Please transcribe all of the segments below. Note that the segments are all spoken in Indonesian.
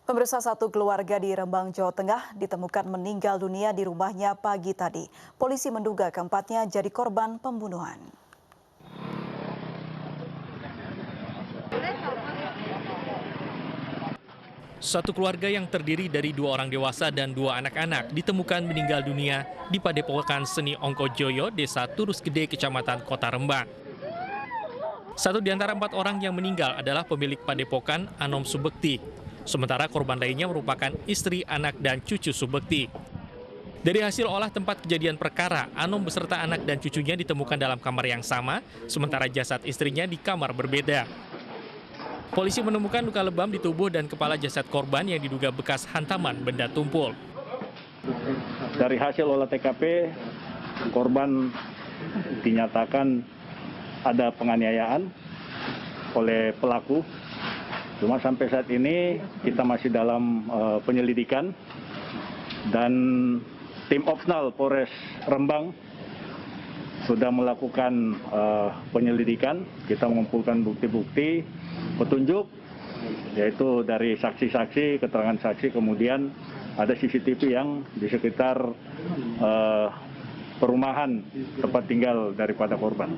Pemirsa, satu keluarga di Rembang, Jawa Tengah ditemukan meninggal dunia di rumahnya pagi tadi. Polisi menduga keempatnya jadi korban pembunuhan. Satu keluarga yang terdiri dari 2 orang dewasa dan 2 anak-anak ditemukan meninggal dunia di Padepokan Seni Ongkojoyo, Desa Turus Gede, Kecamatan Kota Rembang. Satu di antara 4 orang yang meninggal adalah pemilik Padepokan, Anom Subekti. Sementara korban lainnya merupakan istri, anak, dan cucu Subekti. Dari hasil olah tempat kejadian perkara, Anom beserta anak dan cucunya ditemukan dalam kamar yang sama, sementara jasad istrinya di kamar berbeda. Polisi menemukan luka lebam di tubuh dan kepala jasad korban yang diduga bekas hantaman benda tumpul. Dari hasil olah TKP, korban dinyatakan ada penganiayaan oleh pelaku. Cuma sampai saat ini kita masih dalam penyelidikan dan tim Opsnal Polres Rembang sudah melakukan penyelidikan. Kita mengumpulkan bukti-bukti petunjuk, yaitu dari saksi-saksi, keterangan saksi, kemudian ada CCTV yang di sekitar perumahan tempat tinggal daripada korban.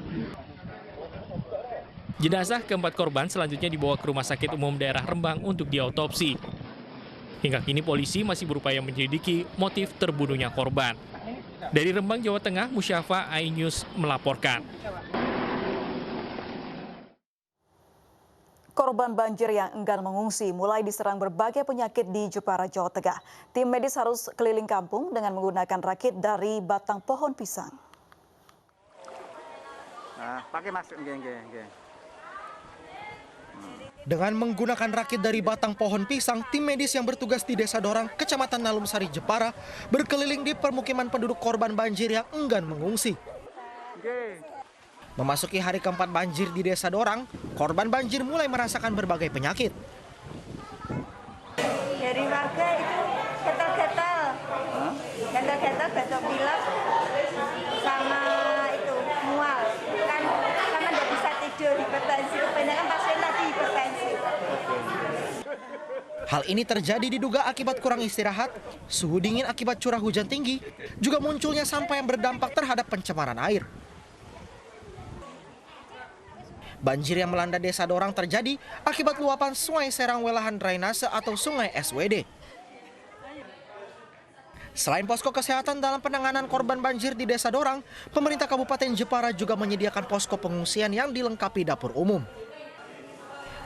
Jenazah keempat korban selanjutnya dibawa ke Rumah Sakit Umum Daerah Rembang untuk diautopsi. Hingga kini polisi masih berupaya menyelidiki motif terbunuhnya korban. Dari Rembang, Jawa Tengah, Musyafa, iNews melaporkan. Korban banjir yang enggan mengungsi mulai diserang berbagai penyakit di Jepara, Jawa Tengah. Tim medis harus keliling kampung dengan menggunakan rakit dari batang pohon pisang. Pakai masker, Dengan menggunakan rakit dari batang pohon pisang, tim medis yang bertugas di Desa Dorang, Kecamatan Nalumsari, Jepara, berkeliling di permukiman penduduk korban banjir yang enggan mengungsi. Memasuki hari keempat banjir di Desa Dorang, korban banjir mulai merasakan berbagai penyakit. Dari warga itu gatal-gatal, batuk pilek, sama itu mual. Kan karena nggak bisa tidur, hipertensi, kebanyakan pasien lagi hipertensi. Hal ini terjadi diduga akibat kurang istirahat, suhu dingin akibat curah hujan tinggi, juga munculnya sampah yang berdampak terhadap pencemaran air. Banjir yang melanda Desa Dorang terjadi akibat luapan Sungai Serang Welahan Drainase atau Sungai SWD. Selain posko kesehatan dalam penanganan korban banjir di Desa Dorang, pemerintah Kabupaten Jepara juga menyediakan posko pengungsian yang dilengkapi dapur umum.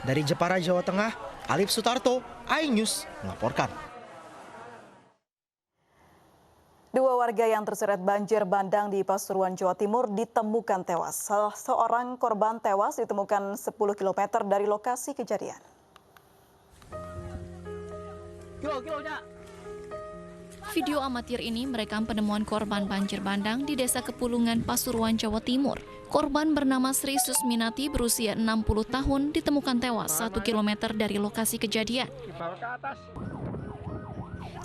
Dari Jepara, Jawa Tengah, Alif Sutarto, iNews melaporkan. 2 warga yang terseret banjir bandang di Pasuruan, Jawa Timur ditemukan tewas. Salah seorang korban tewas ditemukan 10 km dari lokasi kejadian. Video amatir ini merekam penemuan korban banjir bandang di Desa Kepulungan, Pasuruan, Jawa Timur. Korban bernama Sri Susminati berusia 60 tahun ditemukan tewas 1 km dari lokasi kejadian.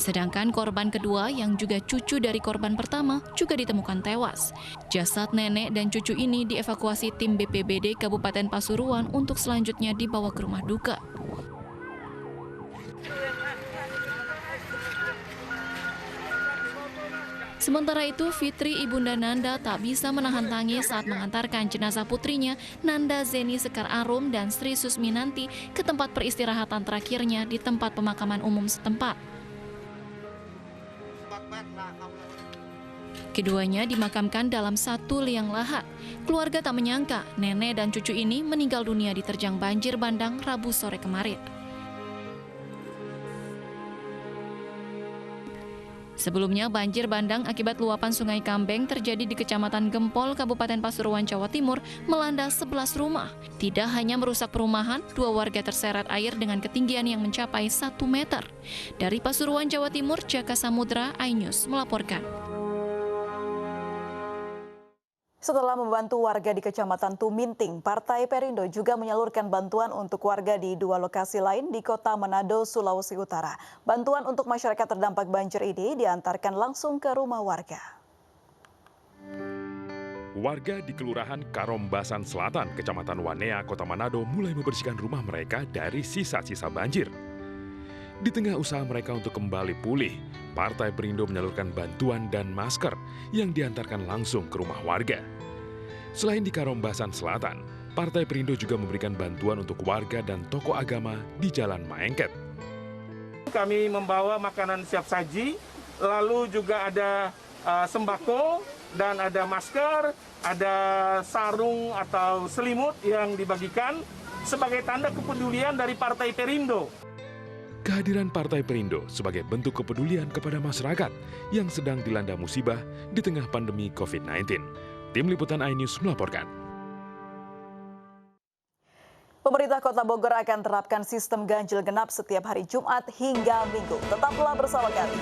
Sedangkan korban kedua yang juga cucu dari korban pertama juga ditemukan tewas. Jasad nenek dan cucu ini dievakuasi tim BPBD Kabupaten Pasuruan untuk selanjutnya dibawa ke rumah duka. Sementara itu, Fitri ibunda Nanda tak bisa menahan tangis saat mengantarkan jenazah putrinya Nanda Zeni Sekar Arum dan Sri Susminanti ke tempat peristirahatan terakhirnya di tempat pemakaman umum setempat. Keduanya dimakamkan dalam satu liang lahat. Keluarga tak menyangka nenek dan cucu ini meninggal dunia diterjang banjir bandang Rabu sore kemarin. Sebelumnya, banjir bandang akibat luapan Sungai Kambeng terjadi di Kecamatan Gempol, Kabupaten Pasuruan, Jawa Timur, melanda 11 rumah. Tidak hanya merusak perumahan, 2 warga terseret air dengan ketinggian yang mencapai 1 meter. Dari Pasuruan, Jawa Timur, Jaka Samudra, iNews melaporkan. Setelah membantu warga di Kecamatan Tuminting, Partai Perindo juga menyalurkan bantuan untuk warga di 2 lokasi lain di Kota Manado, Sulawesi Utara. Bantuan untuk masyarakat terdampak banjir ini diantarkan langsung ke rumah warga. Warga di Kelurahan Karombasan Selatan, Kecamatan Wanea, Kota Manado mulai membersihkan rumah mereka dari sisa-sisa banjir. Di tengah usaha mereka untuk kembali pulih, Partai Perindo menyalurkan bantuan dan masker yang diantarkan langsung ke rumah warga. Selain di Karombasan Selatan, Partai Perindo juga memberikan bantuan untuk warga dan tokoh agama di Jalan Maengket. Kami membawa makanan siap saji, lalu juga ada sembako dan ada masker, ada sarung atau selimut yang dibagikan sebagai tanda kepedulian dari Partai Perindo. Kehadiran Partai Perindo sebagai bentuk kepedulian kepada masyarakat yang sedang dilanda musibah di tengah pandemi COVID-19. Tim Liputan iNews melaporkan. Pemerintah Kota Bogor akan terapkan sistem ganjil genap setiap hari Jumat hingga Minggu. Tetaplah bersama kami.